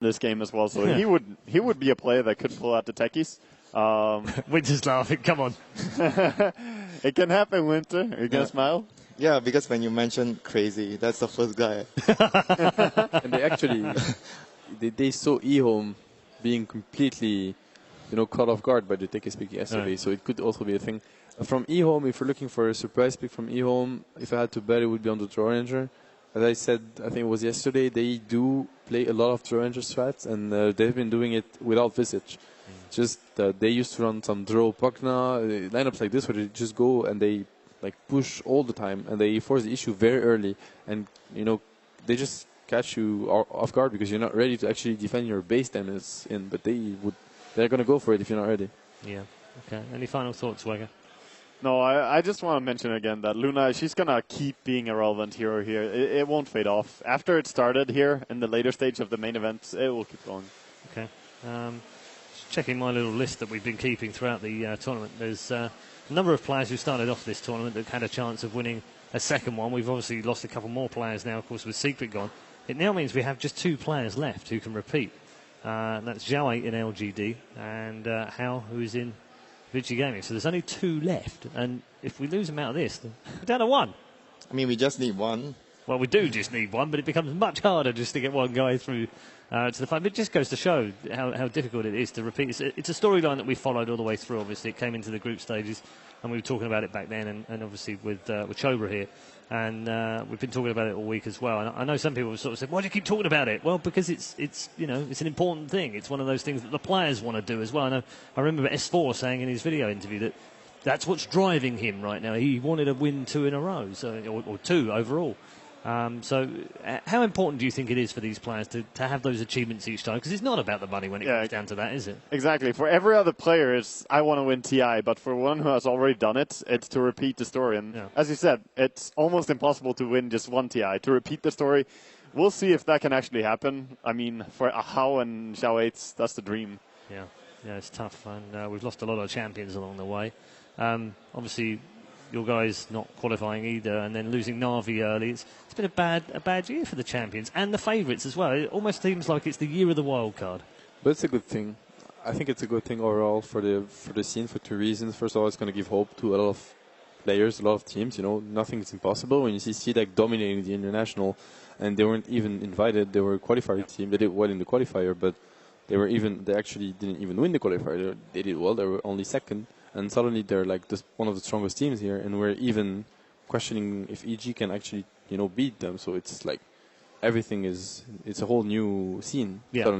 this game as well, so he would be a player that could pull out the techies. Winter's laughing. Come on. It can happen, Winter. Are you gonna smile? Yeah, because when you mentioned crazy, that's the first guy. And they actually they saw eHome being completely, caught off guard by the Tekis pick yesterday. So it could also be a thing. From eHome, if you're looking for a surprise pick from eHome, if I had to bet, it would be on the Draw Ranger. As I said, I think it was yesterday, they do play a lot of Draw Ranger strats, and they've been doing it without Visage. Just they used to run some Draw Pugna, lineups like this where they just go and they push all the time, and they force the issue very early, and they just catch you off guard because you're not ready to actually defend your base damage in, but they're going to go for it if you're not ready. Yeah. Okay. Any final thoughts, Wega? No, I just want to mention again that Luna, she's going to keep being a relevant hero here. It won't fade off. After it started here in the later stage of the main event, it will keep going. Okay. Just checking my little list that we've been keeping throughout the tournament. There's a number of players who started off this tournament that had a chance of winning a second one. We've obviously lost a couple more players now, of course, with Secret gone. It now means we have just 2 players left who can repeat. That's Zhao 8 in LGD and Hao, who's in Vici Gaming. So there's only 2 left, and if we lose them out of this, then we're down to 1. I mean, we just need one. Well, we do just need one, but it becomes much harder just to get one guy through to the final. It just goes to show how difficult it is to repeat. It's a storyline that we followed all the way through. Obviously, it came into the group stages, and we were talking about it back then, and obviously with Chobra here. And we've been talking about it all week as well. And I know some people have sort of said, why do you keep talking about it? Well, because it's an important thing. It's one of those things that the players want to do as well. I remember S4 saying in his video interview that that's what's driving him right now. He wanted to win 2 in a row, or 2 overall. So how important do you think it is for these players to have those achievements each time? Because it's not about the money when it comes down to that, is it? Exactly. For every other player, it's I want to win TI, but for one who has already done it, it's to repeat the story. And as you said, it's almost impossible to win just one TI. To repeat the story, we'll see if that can actually happen. I mean, for Hao and Zhao 8, that's the dream. Yeah, it's tough. And we've lost a lot of champions along the way. Obviously, your guys not qualifying either, and then losing Na'Vi early. It's been a bad year for the champions and the favourites as well. It almost seems like it's the year of the wild card. But it's a good thing. I think it's a good thing overall for the scene for 2 reasons. First of all, it's going to give hope to a lot of players, a lot of teams. Nothing is impossible. When you see CDEC dominating the international, and they weren't even invited, they were a qualifier team. They did well in the qualifier, but they actually didn't even win the qualifier. They did well. They were only second. And suddenly they're like one of the strongest teams here, and we're even questioning if EG can actually, beat them. So it's like everything it's a whole new scene. Yeah.